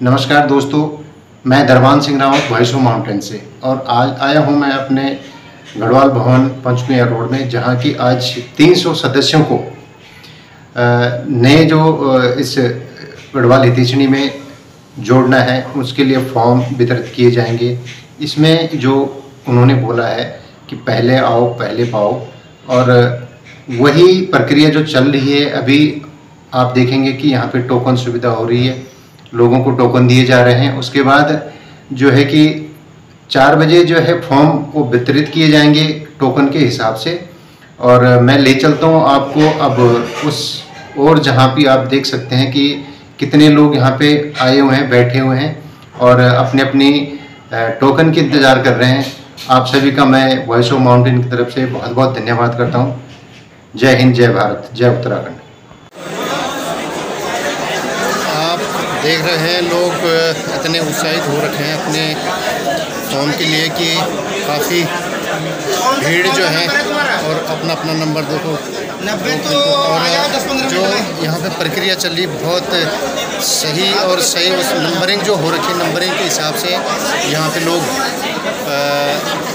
नमस्कार दोस्तों, मैं Darban Singh Rawat voice of mountain से और आज आया हूं मैं अपने गढ़वाल भवन पंचकुला रोड में, जहां की आज 300 सदस्यों को नए जो इस गढ़वाल हितैषणी में जोड़ना है उसके लिए फॉर्म वितरित किए जाएंगे। इसमें जो उन्होंने बोला है कि पहले आओ पहले पाओ, और वही प्रक्रिया जो चल रही है। अभी आप देखेंगे कि यहाँ पे टोकन सुविधा हो रही है, लोगों को टोकन दिए जा रहे हैं। उसके बाद जो है कि 4 बजे जो है फॉर्म वो वितरित किए जाएंगे टोकन के हिसाब से, और मैं ले चलता हूँ आपको अब उस और जहाँ पे आप देख सकते हैं कि कितने लोग यहाँ पे आए हुए हैं, बैठे हुए हैं और अपने अपनी टोकन की इंतज़ार कर रहे हैं। आप सभी का मैं वॉइस ऑफ माउंटेन की तरफ से बहुत बहुत धन्यवाद करता हूँ। जय हिंद, जय भारत, जय उत्तराखंड। देख रहे हैं लोग इतने उत्साहित हो रखे हैं अपने फॉर्म के लिए कि काफ़ी भीड़ जो है, और अपना अपना नंबर देखो। और जो यहाँ पे प्रक्रिया चल रही बहुत सही और सही उस नंबरिंग जो हो रखी है, नंबरिंग के हिसाब से यहाँ पे लोग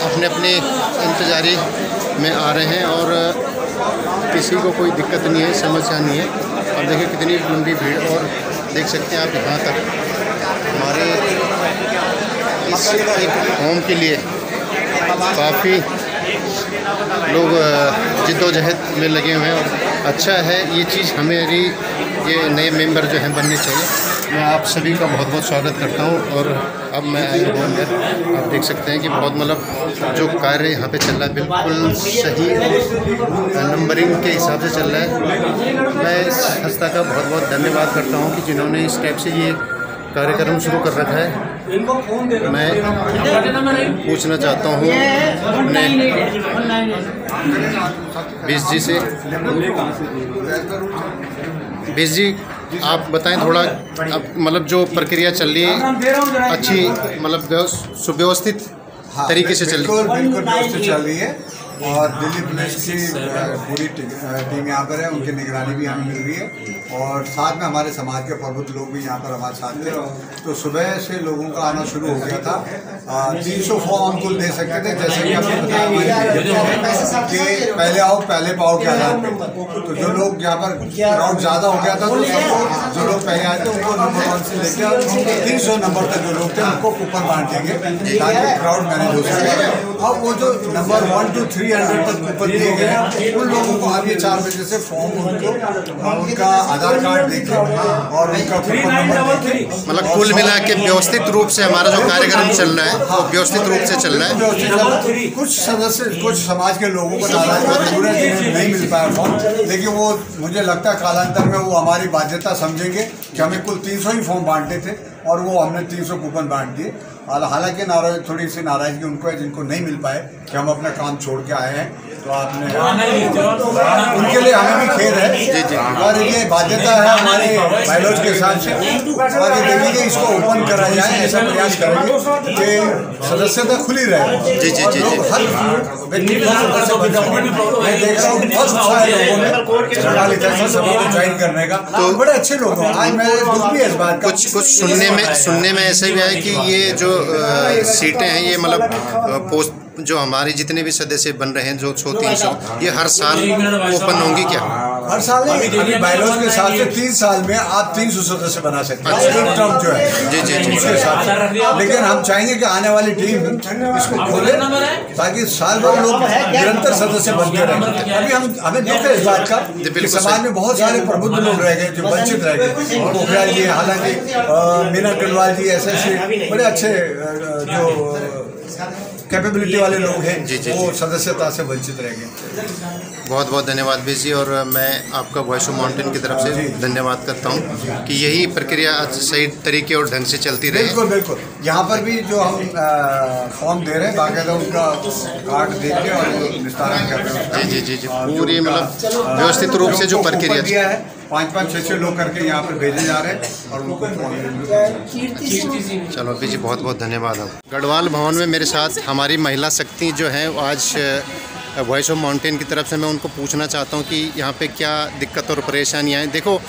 अपने अपने इंतजारी में आ रहे हैं और किसी को कोई दिक्कत नहीं है, समस्या नहीं है। अब देखिए कितनी लंबी भीड़, और देख सकते हैं आप यहाँ तक हमारे इस फॉर्म के लिए काफ़ी लोग जिद्दोजहद में लगे हुए हैं। और अच्छा है ये चीज़, हमारी ये नए मेंबर जो हैं बनने चाहिए। मैं आप सभी का बहुत बहुत स्वागत करता हूँ। और अब मैं आया हूँ अंदर, आप देख सकते हैं कि बहुत मतलब जो कार्य यहाँ पे चल रहा है बिल्कुल सही नंबरिंग के हिसाब से चल रहा है। मैं इस संस्था का बहुत बहुत धन्यवाद करता हूँ कि जिन्होंने इस टाइप से ये कार्यक्रम शुरू कर रखा है। मैं पूछना चाहता हूँ अपने बीस जी से। बीस जी, आप बताएं थोड़ा, अब मतलब जो प्रक्रिया चल रही है अच्छी, मतलब सुव्यवस्थित तरीके से चल रही है? बिल्कुल व्यवस्थित चल रही है। और दिल्ली पुलिस की पूरी टीम यहाँ पर है, उनकी निगरानी भी हमें मिल रही है। और साथ में हमारे समाज के प्रबुद्ध लोग भी यहाँ पर हमारे साथ थे। तो सुबह से लोगों का आना शुरू हो गया था। 300 फॉर्म हम कुल दे सकते थे, जैसे कि आपने बताया कि पहले आओ पहले पाओ के आधार पे। तो जो लोग यहाँ पर क्राउड ज़्यादा हो गया था, तो जो लोग पहले आए थे उनको नंबर 1 से लेकर 300 नंबर तक जो लोग थे उनको कूपन बांट देंगे ताकि क्राउड मैनेज हो सके। और वो जो नंबर 1 to 300 तक कूपन दिए गए हैं, उन लोगों को अब ये 4 बजे से फॉर्म उनका आधार कार्ड देखें और उनका कूपन नंबर देखें। मतलब कुल मिला के व्यवस्थित रूप से हमारा जो कार्यक्रम चल रहा है वो व्यवस्थित रूप से चल रहा है। कुछ सदस्य, कुछ समाज के लोगों को नहीं मिल पाया फॉर्म, लेकिन वो मुझे लगता है कालांतर में वो हमारी बाध्यता समझेंगे कि हमें कुल 300 ही फॉर्म बांटने थे और वो हमने 300 कूपन बांट दिए। हालांकि थोड़ी सी नाराजगी उनको है जिनको नहीं मिल पाए कि हम अपना काम छोड़ के आए हैं। तो आपने उनके लिए हमें भी खेद है। जी। और ये बाध्यता है हमारे बायोलॉजी के हिसाब से। और ये देखेंगे इसको ओपन करा जाए, ऐसा प्रयास करेंगे कि सदस्यता खुली रहे। जी। हर व्यक्ति मैं देख रहा हूँ बहुत उत्साह है लोगों में सभा को ज्वाइन करने का। तो बड़े अच्छे लोग हैं। आज मैं दुख भी है इस बात का। कुछ सुनने में ऐसा भी है कि ये जो सीटें हैं, ये मतलब पोस्ट जो हमारे जितने भी सदस्य बन रहे हैं जो 300, ये हर साल ओपन होंगी क्या? हर साल नहीं, अभी बायोलॉजी के हिसाब से 3 साल में आप 300 सदस्य बना सकते हैं। एक टर्म जो है जी उसके हिसाब। लेकिन हम चाहेंगे कि आने वाली टीम इसको खोले ताकि साल भर लोग निरंतर सदस्य बनते रहें। अभी हमें दुख है इस बात का कि समाज में बहुत सारे प्रबुद्ध लोग रह गए जो वंचित रह गए। पोखरियाल जी, हालांकि मीना गढ़वाल जी ऐसे बड़े अच्छे जो कैपेबिलिटी वाले लोग हैं, वो सदस्यता से वंचित रह गए। बहुत बहुत धन्यवाद बीस जी, और मैं आपका वॉइस ऑफ माउंटेन की तरफ से धन्यवाद करता हूँ कि यही प्रक्रिया सही तरीके और ढंग से चलती रहे। बिल्कुल। यहाँ पर भी जो हम फॉर्म दे रहे हैं बाकायदा उनका कार्ड दे के और निस्तारण कर रहे हैं। जी। पूरी मतलब व्यवस्थित रूप से जो प्रक्रिया है, 5-5, 6-6 लोग करके यहाँ पर भेजे जा रहे हैं और उनको चलो अभी जी बहुत बहुत धन्यवाद। आप गढ़वाल भवन में मेरे साथ हमारी महिला शक्ति जो है आज वॉइस ऑफ माउंटेन की तरफ से मैं उनको पूछना चाहता हूँ कि यहाँ पे क्या दिक्कत और परेशानियाँ हैं। देखो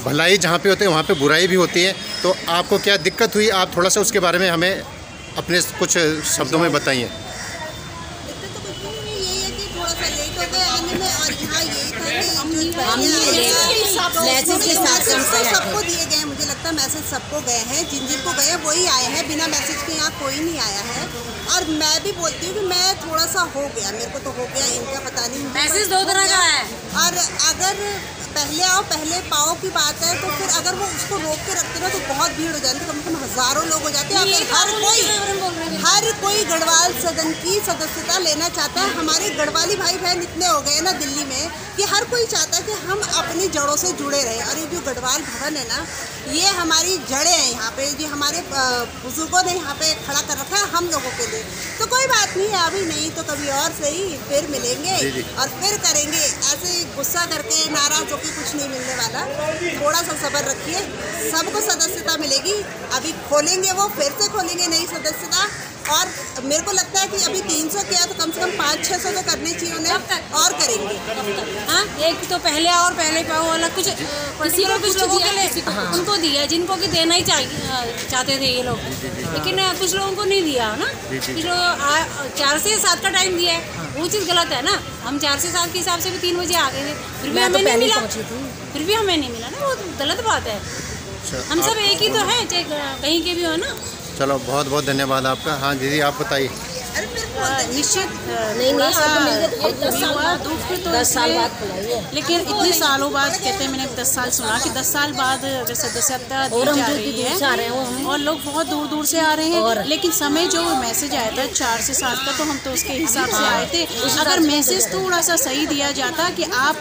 भलाई जहाँ पे होती है वहाँ पे बुराई भी होती है। तो आपको क्या दिक्कत हुई, आप थोड़ा सा उसके बारे में हमें अपने कुछ शब्दों में बताइए। दिक्कत तो कुछ नहीं हुई, यही है कि थोड़ा सा लेट हो गए आने में। और यहाँ यही था कि सबको दिए गए, मुझे लगता है मैसेज सबको गए हैं, जिन जिनको गए वही आए हैं, बिना मैसेज के यहाँ कोई नहीं आया है। और मैं भी बोलती हूँ कि मैं थोड़ा सा हो गया, मेरे को तो हो गया, इनका पता नहीं। मैसेज 2 तरह का है, और अगर पहले आओ पहले पाओ की बात है तो फिर अगर वो उसको रोक के रखते ना तो बहुत भीड़ हो जाती है, कम से कम हज़ारों लोग हो जाते हैं। अगर हर कोई गढ़वाल सदन की सदस्यता लेना चाहता है, हमारे गढ़वाली भाई बहन इतने हो गए ना दिल्ली में कि हर कोई चाहता है कि हम अपनी जड़ों से जुड़े रहें। और ये जो गढ़वाल भवन है ना, ये हमारी जड़ें हैं यहाँ पे, जो हमारे बुजुर्गों ने यहाँ पे खड़ा कर रखा है हम लोगों के लिए। तो कोई बात नहीं है, अभी नहीं तो कभी और सही, फिर मिलेंगे और फिर करेंगे। ऐसे गुस्सा करके नाराज होकर कुछ नहीं मिलने वाला, थोड़ा सा सब्र रखिए, सबको सदस्यता मिलेगी। अभी खोलेंगे, वो फिर से खोलेंगे नई सदस्यता। और मेरे को लगता है कि अभी 300 किया तो कम से कम 500-600 तो करने चाहिए उन्हें, और करेंगे। हाँ, एक तो पहले और पहले पाओ वाला कुछ किसी को, कुछ लोगों के लिए उनको दिया, जिनको कि देना ही चाहते थे ये लोग, लेकिन कुछ लोगों को नहीं दिया ना। कुछ लोग 4 से 7 का टाइम दिया है, वो चीज़ गलत है ना। हम 4 से 7 के हिसाब से भी 3 बजे आ गए थे, फिर भी हमें नहीं मिला, ना, वो गलत बात है। हम सब एक ही तो है, चाहे कहीं के भी हो ना। चलो, बहुत बहुत धन्यवाद आपका। हाँ दीदी, आप बताइए। निश्चित नहीं हुआ दुख तो 10 साल बाद, लेकिन इतने सालों बाद कहते हैं, मैंने 10 साल सुना कि 10 साल बाद सदस्यता दी जा रही है और लोग बहुत दूर दूर से आ रहे हैं। लेकिन समय जो मैसेज आया था 4 से 7 का, तो हम तो उसके हिसाब से आए थे। अगर मैसेज थोड़ा सा सही दिया जाता कि आप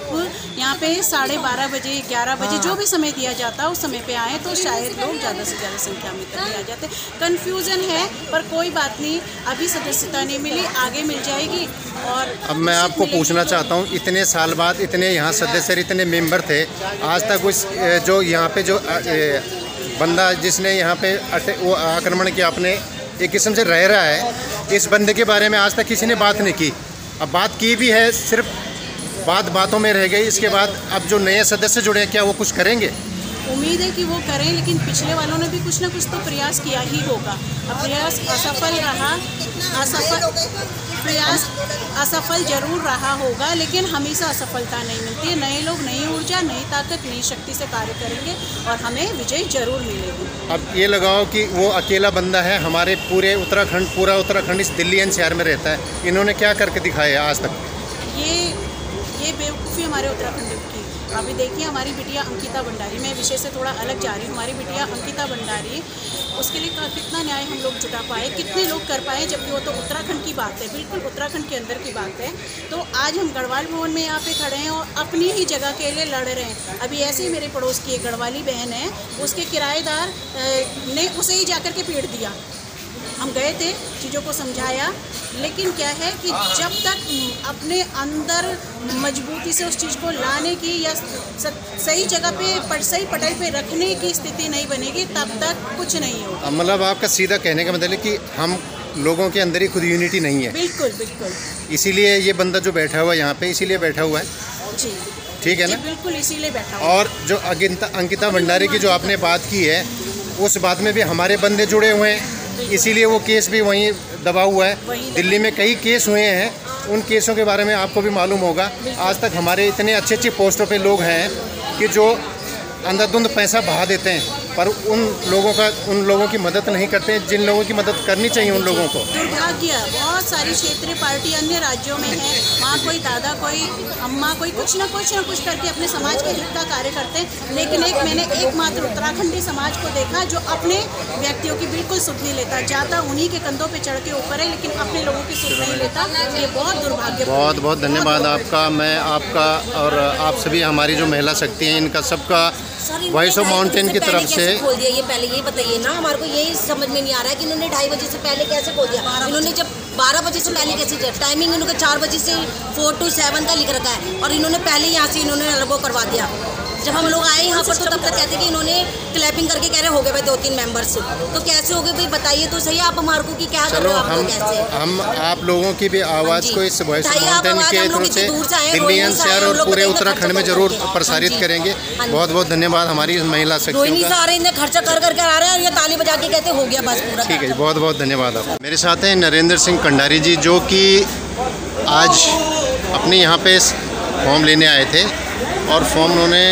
यहाँ पे 12:30 बजे 11 बजे जो भी समय दिया जाता उस समय पे आए, तो शायद लोग ज़्यादा से ज़्यादा संख्या में करके आ जाते। कन्फ्यूज़न है, पर कोई बात नहीं, अभी सदस्यता नहीं मिली, आगे मिल जाएगी। और अब मैं आपको पूछना चाहता हूँ, इतने साल बाद इतने यहाँ सदस्य, इतने मेंबर थे, आज तक उस जो यहाँ पे जो बंदा जिसने यहाँ पे वो आक्रमण किया, अपने एक किस्म से रह रहा है, इस बंदे के बारे में आज तक किसी ने बात नहीं की। अब बात की भी है, सिर्फ बातों में रह गई। इसके बाद अब जो नए सदस्य जुड़े हैं, क्या वो कुछ करेंगे? उम्मीद है कि वो करें, लेकिन पिछले वालों ने भी कुछ ना कुछ तो प्रयास किया ही होगा। अब प्रयास असफल रहा, प्रयास असफल जरूर रहा होगा, लेकिन हमेशा असफलता नहीं मिलती है। नए लोग नई ऊर्जा, नई ताकत, नई शक्ति से कार्य करेंगे और हमें विजय जरूर मिलेगी। अब ये लगाओ कि वो अकेला बंदा है, हमारे पूरे उत्तराखंड, पूरा उत्तराखंड इस दिल्ली एनसीआर में रहता है, इन्होंने क्या करके दिखाया आज तक? ये बेवकूफ़ी हमारे उत्तराखंड की। अभी देखिए, हमारी बिटिया अंकिता भंडारी, मैं विषय से थोड़ा अलग जा रही हूँ, हमारी बिटिया अंकिता भंडारी, उसके लिए कितना न्याय हम लोग जुटा पाए, कितने लोग कर पाए, जबकि वो तो उत्तराखंड की बात है, बिल्कुल उत्तराखंड के अंदर की बात है। तो आज हम गढ़वाल भवन में यहाँ पे खड़े हैं और अपनी ही जगह के लिए लड़ रहे हैं। अभी ऐसे ही मेरे पड़ोस की एक गढ़वाली बहन है, उसके किराएदार ने उसे ही जाकर के पेड़ दिया। हम गए थे, चीज़ों को समझाया, लेकिन क्या है कि जब तक अपने अंदर मजबूती से उस चीज़ को लाने की या सही जगह पे सही पटल पे रखने की स्थिति नहीं बनेगी, तब तक कुछ नहीं होगा। मतलब आपका सीधा कहने का मतलब है कि हम लोगों के अंदर ही खुद यूनिटी नहीं है। बिल्कुल बिल्कुल। इसीलिए ये बंदा जो बैठा हुआ है यहाँ पे, इसीलिए बैठा हुआ है। जी ठीक है ना? बिल्कुल, इसीलिए बैठा हुआ। और जो अंकिता भंडारी की जो आपने बात की है, उस बात में भी हमारे बंदे जुड़े हुए हैं, इसीलिए वो केस भी वहीं दबा हुआ है। दिल्ली में कई केस हुए हैं, उन केसों के बारे में आपको भी मालूम होगा। आज तक हमारे इतने अच्छे अच्छे पोस्टों पे लोग हैं कि जो अंधाधुंध पैसा बहा देते हैं, पर उन लोगों की मदद नहीं करते हैं, जिन लोगों की मदद करनी चाहिए उन लोगों को। दुर्भाग्य, बहुत सारी क्षेत्रीय पार्टी अन्य राज्यों में है, वहाँ कोई दादा, कोई अम्मा, कोई कुछ ना कुछ करके अपने समाज के हित का कार्य करते हैं। लेकिन मैंने एकमात्र उत्तराखंडी समाज को देखा जो अपने व्यक्तियों की बिल्कुल सुध नहीं लेता, जाता उन्हीं के कंधों पे चढ़ के ऊपर है, लेकिन अपने लोगों की सुध नहीं लेता। ये बहुत दुर्भाग्य। बहुत बहुत धन्यवाद आपका। मैं आपका और आप सभी हमारी जो महिला शक्ति हैं, इनका सबका वॉइस ऑफ माउंटेन की तरफ से खोल दिया। ये पहले ये बताइए ना, हमारे को यही समझ में नहीं आ रहा है कि इन्होंने 2:30 बजे से पहले कैसे खोल दिया। इन्होंने जब 12 बजे से पहले कैसे टाइमिंग इन्होंने 4 बजे से 4 to 7 का लिख रखा है और इन्होंने पहले यहाँ से इन्होंने वो करवा दिया। जब हम लोग आए यहाँ पर तो तब तक कहते कि इन्होंने क्लैपिंग करके कह रहे हो गए भाई 2-3 मेंबर्स, तो कैसे हो गए भाई बताइए तो सही आप हमारे को कि क्या कर रहे हो आप लोग कैसे। हम आप लोगों की भी आवाज़ को इस वॉइस ऑफ माउंटेन के थ्रू से दिल्ली एनसीआर और पूरे उत्तराखंड में जरूर प्रसारित करेंगे। बहुत बहुत धन्यवाद हमारी महिला शक्तियों का। आ रहे हैं खर्चा कर करके आ रहे हैं और ये ताली बजा के कहते हो गया बस पूरा। ठीक है, बहुत बहुत धन्यवाद आप। मेरे साथ हैं नरेंद्र सिंह कंडारी जी, जो कि आज अपने यहाँ पे फॉर्म लेने आए थे और फॉर्म उन्होंने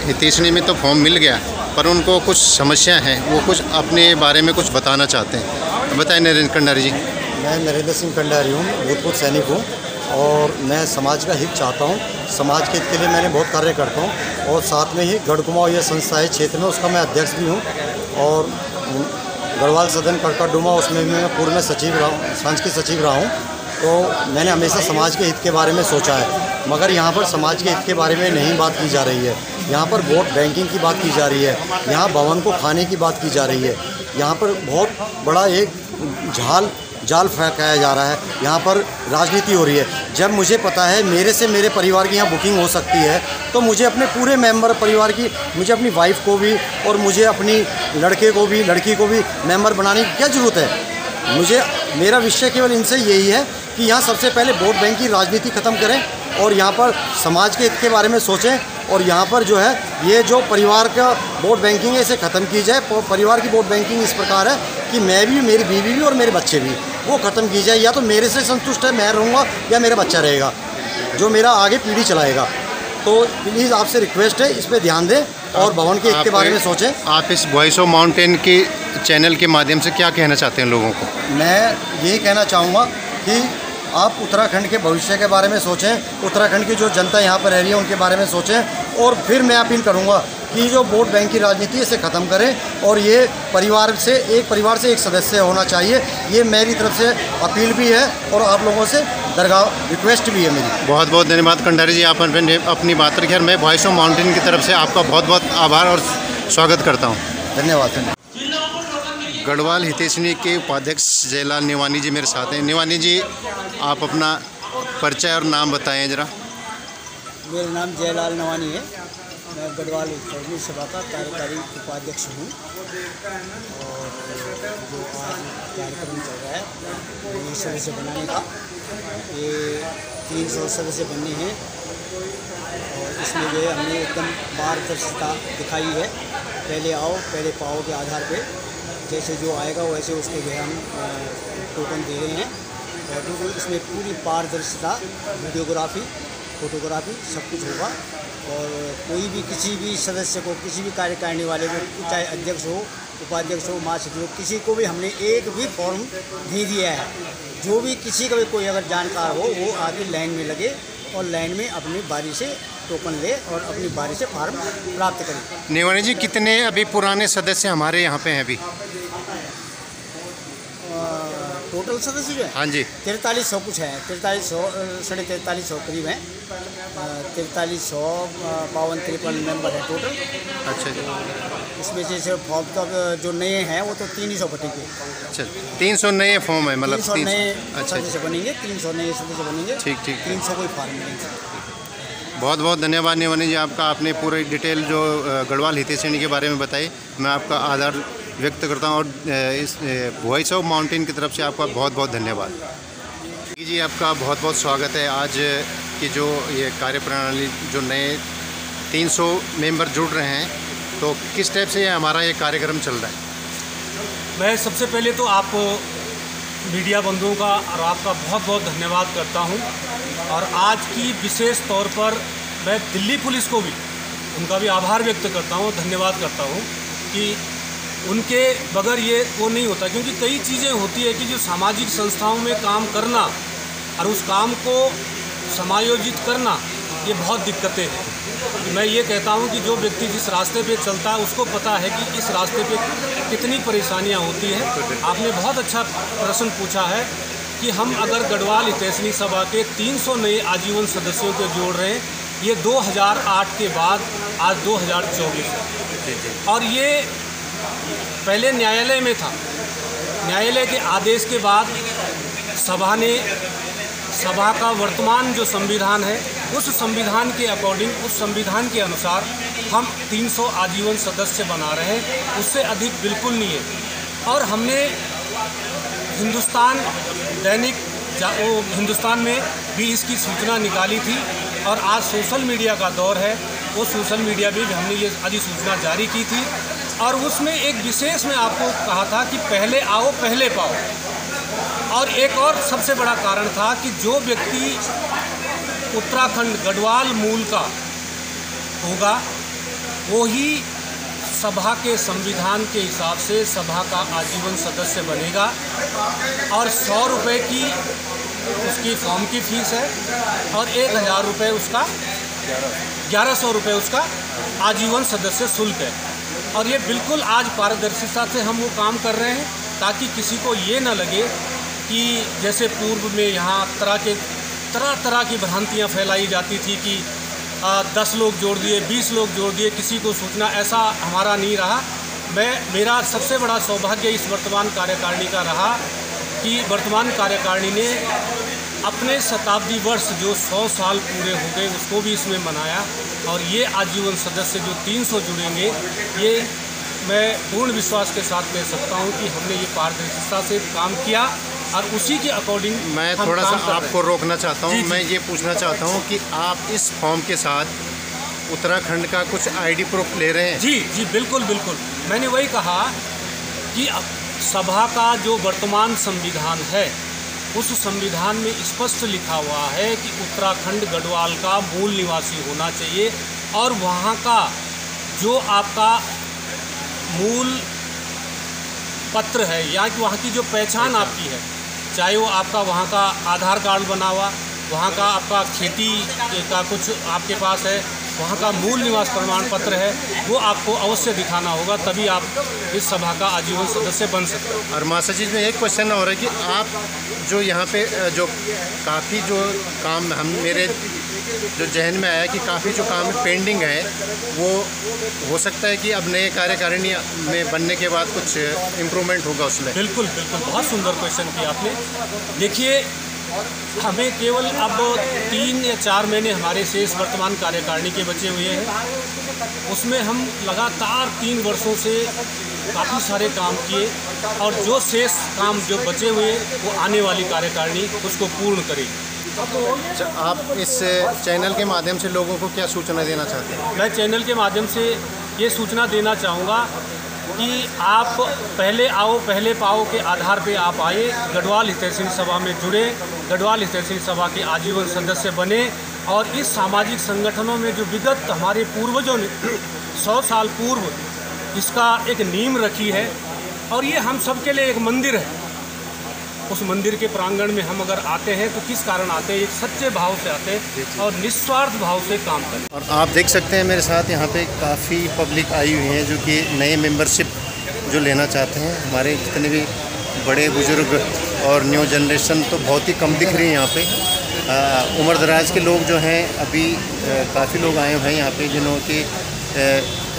हितैषणी में तो फॉर्म मिल गया, पर उनको कुछ समस्या हैं, वो कुछ अपने बारे में कुछ बताना चाहते हैं। बताएं नरेंद्र कंडारी जी। मैं नरेंद्र सिंह कंडारी हूँ, भूतपूर्व सैनिक हूँ और मैं समाज का हित चाहता हूँ। समाज के हित के लिए मैंने बहुत कार्य करता हूँ और साथ में ही गढ़ कुमाऊं ये संस्था है क्षेत्र में, उसका मैं अध्यक्ष भी हूँ और गढ़वाल सदन कड़का डूमा उसमें भी मैं पूर्व में सचिव रहा हूँ, सांस्कृतिक सचिव रहा हूँ। तो मैंने हमेशा समाज के हित के बारे में सोचा है, मगर यहाँ पर समाज के हित के बारे में नहीं बात की जा रही है। यहाँ पर वोट बैंकिंग की बात की जा रही है, यहाँ भवन को खाने की बात की जा रही है, यहाँ पर बहुत बड़ा एक जाल फैलाया जा रहा है, यहाँ पर राजनीति हो रही है। जब मुझे पता है मेरे से मेरे परिवार की यहाँ बुकिंग हो सकती है तो मुझे अपने पूरे मेंबर परिवार की, मुझे अपनी वाइफ को भी और मुझे अपनी लड़के को भी लड़की को भी मेंबर बनाने की क्या ज़रूरत है। मुझे मेरा विषय केवल इनसे यही है कि यहाँ सबसे पहले वोट बैंक की राजनीति ख़त्म करें और यहाँ पर समाज के हित के बारे में सोचें और यहाँ पर जो है ये जो परिवार का वोट बैंकिंग है इसे ख़त्म की जाए। परिवार की वोट बैंकिंग इस प्रकार है कि मैं भी, मेरी बीवी भी और मेरे बच्चे भी, वो ख़त्म की जाए। या तो मेरे से संतुष्ट है मैं रहूँगा या मेरा बच्चा रहेगा जो मेरा आगे पीढ़ी चलाएगा। तो प्लीज़ आपसे रिक्वेस्ट है इस पर ध्यान दें और भवन के हित के बारे में सोचें। आप इस वॉइस ऑफ माउंटेन के चैनल के माध्यम से क्या कहना चाहते हैं लोगों को? मैं यही कहना चाहूँगा कि आप उत्तराखंड के भविष्य के बारे में सोचें, उत्तराखंड की जो जनता यहाँ पर रह रही है उनके बारे में सोचें और फिर मैं अपील करूँगा कि जो वोट बैंक की राजनीति है इसे ख़त्म करें और ये परिवार से एक सदस्य होना चाहिए। ये मेरी तरफ से अपील भी है और आप लोगों से दरगाह रिक्वेस्ट भी है मेरी। बहुत बहुत धन्यवाद कंडारी जी, आप अपनी बात रखिए। मैं वॉइस ऑफ माउंटेन की तरफ से आपका बहुत बहुत आभार और स्वागत करता हूँ। धन्यवाद। गढ़वाल हितैषणी के उपाध्यक्ष जयलाल निवानी जी मेरे साथ हैं। निवानी जी, आप अपना परिचय और नाम बताएं जरा। मेरा नाम जयलाल निवानी है, मैं गढ़वाल हितैषणी सभा का कार्यकारी उपाध्यक्ष हूँ और जो आज कार्यक्रम चल रहा है ये सदस्य बनाने का, ये 300 सदस्य बनने हैं और इसमें जो है हमने एकदम पारदर्शिता दिखाई है। पहले आओ पहले पाओ के आधार पे जैसे जो आएगा वैसे उसको जो है हम टोकन दे रहे हैं और बिल्कुल इसमें पूरी पारदर्शिता, वीडियोग्राफी, फोटोग्राफी सब कुछ होगा और कोई भी किसी भी सदस्य को, किसी भी कार्यकारिणी वाले को, चाहे अध्यक्ष हो, उपाध्यक्ष हो, महासचिव हो, किसी को भी हमने एक भी फॉर्म नहीं दिया है। जो भी किसी का भी कोई अगर जानकार हो वो आगे लाइन में लगे और लाइन में अपनी बारी से टोकन ले और अपनी बारी से फॉर्म प्राप्त करें। निवानी जी, कितने अभी पुराने सदस्य हमारे यहाँ पे हैं अभी? टोटल सदस्य जो है, हाँ जी, 4300 कुछ है, 4300 साढ़े 4300 करीब हैं। 4300 52-53 मेंबर है टोटल। अच्छा जी। इसमें से सिर्फ फॉर्म तो जो नए हैं वो तो 300 बटेंगे। अच्छा, 300 नए फॉर्म है, मतलब 300 नए अच्छा सदस्य बनेंगे, 300 नए सदस्य बनेंगे। ठीक ठीक। 300 कोई फॉर्म मिलेंगे। बहुत बहुत धन्यवाद निवानी जी, आपका आपने पूरी डिटेल जो गढ़वाल हितैषणी के बारे में बताई। मैं आपका आभार व्यक्त करता हूँ और इस वॉइस ऑफ माउंटेन की तरफ से आपका बहुत बहुत धन्यवाद जी। आपका बहुत बहुत स्वागत है। आज की जो ये कार्यप्रणाली, जो नए 300 मेंबर जुड़ रहे हैं, तो किस टाइप से हमारा ये कार्यक्रम चल रहा है? मैं सबसे पहले तो आप मीडिया बंधुओं का और आपका बहुत बहुत धन्यवाद करता हूं और आज की विशेष तौर पर मैं दिल्ली पुलिस को भी, उनका भी आभार व्यक्त करता हूं, धन्यवाद करता हूं कि उनके बगैर ये वो नहीं होता। क्योंकि कई चीज़ें होती है कि जो सामाजिक संस्थाओं में काम करना और उस काम को समायोजित करना, ये बहुत दिक्कतें हैं। मैं ये कहता हूँ कि जो व्यक्ति जिस रास्ते पे चलता है उसको पता है कि इस रास्ते पे कितनी परेशानियाँ होती हैं। आपने बहुत अच्छा प्रश्न पूछा है कि हम अगर गढ़वाल हितैषणी सभा के 300 नए आजीवन सदस्यों को जोड़ रहे हैं, ये 2008 के बाद आज 2024 है और ये पहले न्यायालय में था। न्यायालय के आदेश के बाद सभा का वर्तमान जो संविधान है उस संविधान के अकॉर्डिंग, उस संविधान के अनुसार हम 300 आजीवन सदस्य बना रहे हैं, उससे अधिक बिल्कुल नहीं है। और हमने हिंदुस्तान में भी इसकी सूचना निकाली थी और आज सोशल मीडिया का दौर है, वो सोशल मीडिया में भी हमने ये अधिसूचना जारी की थी और उसमें एक विशेष में आपको कहा था कि पहले आओ पहले पाओ। और एक और सबसे बड़ा कारण था कि जो व्यक्ति उत्तराखंड गढ़वाल मूल का होगा वो ही सभा के संविधान के हिसाब से सभा का आजीवन सदस्य बनेगा और 100 रुपये की उसकी फॉर्म की फीस है और 1000 रुपये उसका 1100 रुपये उसका आजीवन सदस्य शुल्क है। और ये बिल्कुल आज पारदर्शिता से हम वो काम कर रहे हैं ताकि किसी को ये न लगे कि जैसे पूर्व में यहाँ तरह की भ्रांतियाँ फैलाई जाती थी कि 10 लोग जोड़ दिए, 20 लोग जोड़ दिए, किसी को सूचना, ऐसा हमारा नहीं रहा। मेरा सबसे बड़ा सौभाग्य इस वर्तमान कार्यकारिणी का रहा कि वर्तमान कार्यकारिणी ने अपने शताब्दी वर्ष जो 100 साल पूरे हो गए उसको भी इसमें मनाया और ये आजीवन सदस्य जो 300 जुड़ेंगे, ये मैं पूर्ण विश्वास के साथ कह सकता हूँ कि हमने ये पारदर्शिता से काम किया और उसी के अकॉर्डिंग मैं थोड़ा सा आपको रोकना चाहता हूँ। मैं ये पूछना चाहता हूँ कि आप इस फॉर्म के साथ उत्तराखंड का कुछ आईडी प्रूफ ले रहे हैं? जी बिल्कुल। मैंने वही कहा कि सभा का जो वर्तमान संविधान है उस संविधान में स्पष्ट लिखा हुआ है कि उत्तराखंड गढ़वाल का मूल निवासी होना चाहिए और वहाँ का जो आपका मूल पत्र है या कि वहाँ की जो पहचान आपकी है, चाहे वो आपका वहाँ का आधार कार्ड बना हुआ, वहाँ का आपका खेती का कुछ आपके पास है, वहाँ का मूल निवास प्रमाण पत्र है, वो आपको अवश्य दिखाना होगा, तभी आप इस सभा का आजीवन सदस्य बन सकते हैं। और मास्टर जी में एक क्वेश्चन हो रहा है कि आप जो यहाँ पे जो काफ़ी जो काम मेरे जो जहन में आया कि काफ़ी जो काम पेंडिंग है वो हो सकता है कि अब नए कार्यकारिणी में बनने के बाद कुछ इम्प्रूवमेंट होगा उसमें। बिल्कुल बहुत सुंदर क्वेश्चन किया आपने। देखिए, हमें केवल अब 3 या 4 महीने हमारे शेष वर्तमान कार्यकारिणी के बचे हुए हैं, उसमें हम लगातार 3 वर्षों से काफ़ी सारे काम किए और जो शेष काम जो बचे हुए वो आने वाली कार्यकारिणी उसको पूर्ण करेगी। आप इस चैनल के माध्यम से लोगों को क्या सूचना देना चाहते हैं? मैं चैनल के माध्यम से ये सूचना देना चाहूँगा कि आप पहले आओ पहले पाओ के आधार पे आप आए, गढ़वाल हितैषी सभा में जुड़े, गढ़वाल हितैषी सभा के आजीवन सदस्य बने और इस सामाजिक संगठनों में जो विगत हमारे पूर्वजों ने 100 साल पूर्व इसका एक नींव रखी है और ये हम सब के लिए एक मंदिर है। उस मंदिर के प्रांगण में हम अगर आते हैं तो किस कारण आते हैं? एक सच्चे भाव से आते हैं और निस्वार्थ भाव से काम करें। और आप देख सकते हैं मेरे साथ यहाँ पे काफ़ी पब्लिक आई हुई है जो कि नए मेंबरशिप जो लेना चाहते हैं। हमारे जितने भी बड़े बुजुर्ग और न्यू जनरेशन तो बहुत ही कम दिख रही है यहाँ पे। उम्र दराज के लोग जो हैं अभी काफ़ी लोग आए हुए हैं यहाँ पे जिन्हों की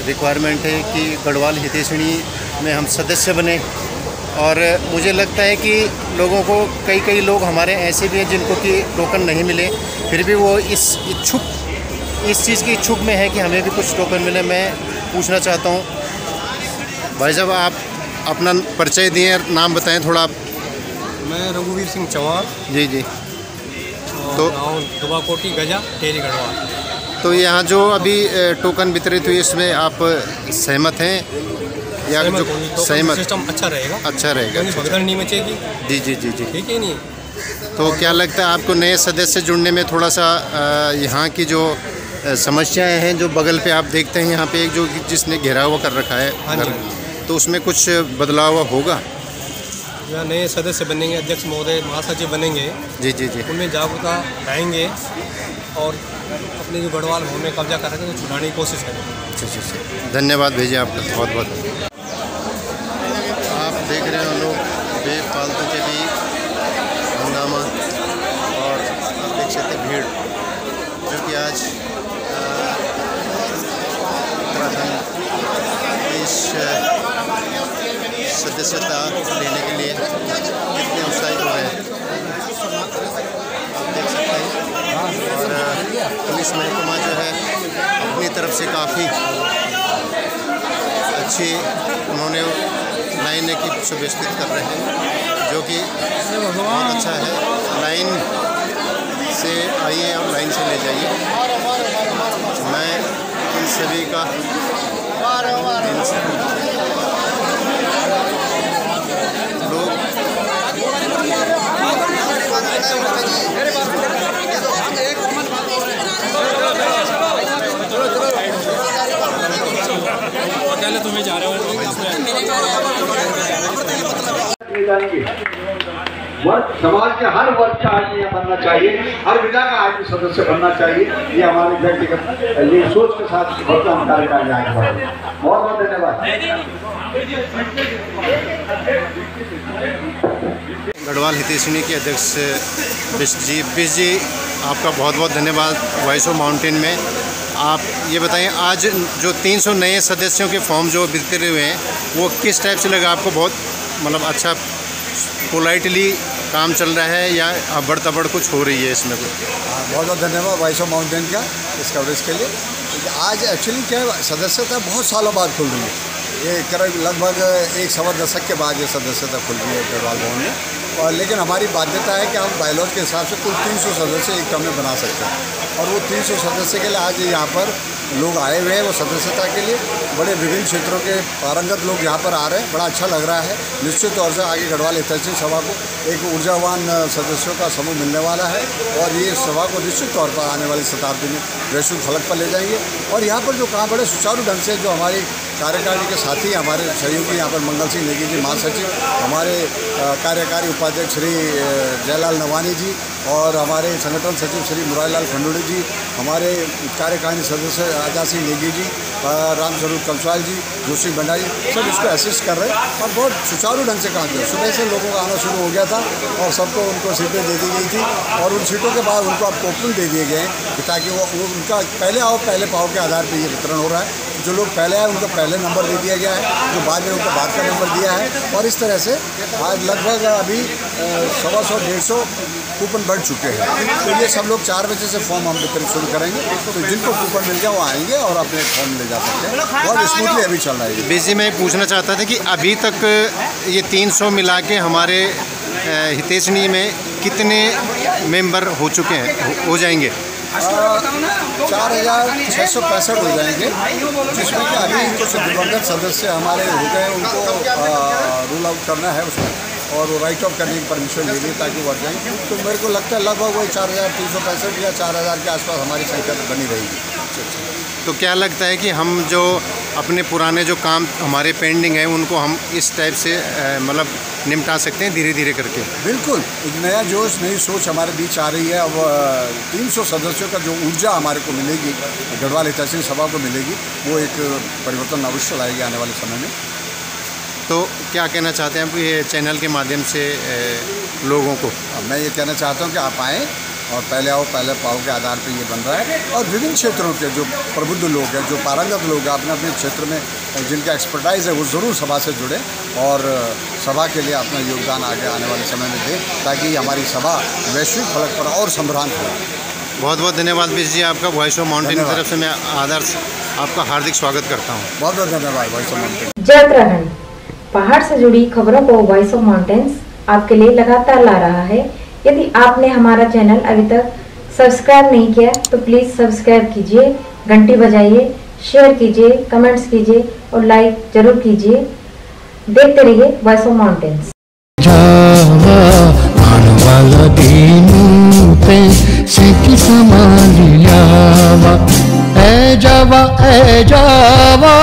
रिक्वायरमेंट है कि गढ़वाल हितैषणी में हम सदस्य बने। और मुझे लगता है कि लोगों को कई लोग हमारे ऐसे भी हैं जिनको कि टोकन नहीं मिले, फिर भी वो इस चीज़ की इच्छुक में है कि हमें भी कुछ टोकन मिले। मैं पूछना चाहता हूँ भाई साहब, आप अपना परिचय दिए, नाम बताएं थोड़ा आप। मैं रघुवीर सिंह चौहान। जी तो दुबाकोटी गजा टेरी गढ़वाल। तो यहाँ जो अभी टोकन वितरित हुई इसमें आप सहमत हैं या जो सहमत? सिस्टम अच्छा रहेगा भगदड़ नहीं मचेगी। जी ठीक है। नहीं तो क्या लगता है आपको नए सदस्य जुड़ने में थोड़ा सा यहाँ की जो समस्याएं हैं, जो बगल पे आप देखते हैं यहाँ पे एक जो जिसने घेराव कर रखा है घर, तो उसमें कुछ बदलाव होगा? यहाँ नए सदस्य बनेंगे, अध्यक्ष महोदय महासचिव बनेंगे। जी उनमें जागरूकता लाएंगे और अपने जो गढ़वाल भवन में कब्जा कर रहे हैं तो छुड़ाने की कोशिश करेंगे। अच्छा। धन्यवाद भेजिए आपका बहुत। आप देख रहे हो लोग बेफालतू के भी हंगामा और आप देख सकते भीड़ जो कि आज उत्तराखंड इस सदस्यता लेने के लिए कितने उत्साहित हो रहे हैं। और पुलिस महकमा जो है अपनी तरफ से काफ़ी अच्छी उन्होंने लाइनें की सुव्यवस्थित कर रहे हैं, जो कि बहुत अच्छा है। लाइन से आइए और लाइन से ले जाइए। मैं इन सभी का लोग पहले तुम्हें जा रहे हो वर्ग समाज के हर वर्ग का आदमी यहाँ बनना चाहिए, हर विधा का आदमी सदस्य बनना चाहिए। ये हमारे व्यक्तिगत ये सोच के साथ बहुत हम कार्यकारिणी आगे बढ़े। बहुत बहुत धन्यवाद। गढ़वाल हितैषणी के अध्यक्ष बिष्ट जी आपका बहुत बहुत धन्यवाद। वॉइस ऑफ माउंटेन में आप ये बताएं, आज जो 300 नए सदस्यों के फॉर्म जो वितरित हुए हैं वो किस टाइप से लगा आपको? बहुत मतलब अच्छा पोलाइटली काम चल रहा है या अबड़ तबड़ कुछ हो रही है इसमें कुछ? बहुत बहुत धन्यवाद वॉइस ऑफ माउंटेन का इस कवरेज के लिए। आज एक्चुअली क्या सदस्यता बहुत सालों बाद खुल रही है, ये करीब लगभग 1-1.25 दशक के बाद ये सदस्यता खुल रही है गढ़वाल भवन में। और लेकिन हमारी बाध्यता है कि हम बायलॉज के हिसाब से कुल 300 सदस्य एक टर्म में बना सकते हैं, और वो 300 सदस्य के लिए आज यहाँ पर लोग आए हुए हैं वो सदस्यता के लिए। बड़े विभिन्न क्षेत्रों के पारंगत लोग यहाँ पर आ रहे हैं, बड़ा अच्छा लग रहा है। निश्चित तौर से आगे गढ़वाल हितैषणी सभा को एक ऊर्जावान सदस्यों का समूह मिलने वाला है, और ये सभा को निश्चित तौर पर आने वाली शताब्दी में वैश्विक फलक पर ले जाएंगे। और यहाँ पर जो काम बड़े सुचारू ढंग से जो हमारी कार्यकारिणी के साथी हमारे सहयोगी यहाँ पर मंगल सिंह नेगी जी महासचिव, हमारे कार्यकारी उपाध्यक्ष श्री जयलाल नवानी जी, और हमारे संगठन सचिव श्री मुरारीलाल खंडूड़ी जी, हमारे कार्यकारिणी सदस्य आजा सिंह नेगी जी, रामस्वरूप कंसवाल जी, जोशी भंडारी, सब इसको असिस्ट कर रहे हैं और बहुत सुचारू ढंग से काम किया। सुबह से लोगों का आना शुरू हो गया था और सबको उनको सीटें दे दी गई थी, और उन सीटों के बाद उनको अब कूपन दे दिए गए हैं ताकि वो उनका पहले आओ पहले पाओ के आधार पर ये वितरण हो रहा है। जो लोग पहले आए उनको पहले नंबर दे दिया गया है, जो बाद में उनको बाद का नंबर दिया है, और इस तरह से आज लगभग अभी 100-150 कूपन बढ़ चुके हैं। तो ये सब लोग 4 बजे से फॉर्म हम वितरित शुरू करेंगे, तो जिनको कूपन मिल गया वो आएंगे और अपने फॉर्म ले जा सकते हैं। बहुत स्मूथली अभी चल रहा है। बेसिक मैं पूछना चाहता था कि अभी तक ये 300 मिला के हमारे हितैषणी में कितने मेंबर हो चुके हैं, हो जाएंगे? 4,665 हो जाएंगे, जिसमें कि अभी कुछ दिवंगत सदस्य हमारे हो गए, उनको रूल आउट करना है उसमें, और वो राइट ऑफ करने की परमिशन ले ली ताकि बढ़ जाएंगे। तो मेरे को लगता है लगभग वही 4,365 या 4,000 के आसपास हमारी संख्या बनी रहेगी। तो क्या लगता है कि हम जो अपने पुराने जो काम हमारे पेंडिंग है उनको हम इस टाइप से मतलब निपटा सकते हैं धीरे धीरे करके? बिल्कुल, एक नया जोश नई सोच हमारे बीच आ रही है। अब 300 सदस्यों का जो ऊर्जा हमारे को मिलेगी गढ़वाल हितैषणी सभा को मिलेगी, वो एक परिवर्तन अवश्य लाएगी आने वाले समय में। तो क्या कहना चाहते हैं आप ये चैनल के माध्यम से लोगों को? मैं ये कहना चाहता हूँ कि आप आएँ और पहले आओ पहले पाओ के आधार पर ये बन रहा है, और विभिन्न क्षेत्रों के जो प्रबुद्ध लोग हैं, जो पारंगत लोग हैं, अपने अपने क्षेत्र में जिनका एक्सपर्टाइज है वो ज़रूर सभा से जुड़े और सभा के लिए अपना योगदान आगे आने वाले समय में दें, ताकि हमारी सभा वैश्विक फलक पर और संभ्रांत हो। बहुत बहुत धन्यवाद बिष्ट जी आपका। वॉइस ऑफ माउंटेन की तरफ से मैं आदर्श आपका हार्दिक स्वागत करता हूँ। बहुत बहुत धन्यवाद वॉइस ऑफ माउंटेन। जय उत्तराखंड। पहाड़ से जुड़ी खबरों को वॉइस ऑफ माउंटेन्स आपके लिए लगातार ला रहा है। यदि आपने हमारा चैनल अभी तक सब्सक्राइब नहीं किया तो प्लीज़ सब्सक्राइब कीजिए, घंटी बजाइए, शेयर कीजिए, कमेंट्स कीजिए और लाइक जरूर कीजिए। देखते रहिए वॉइस ऑफ माउंटेन्स। जावा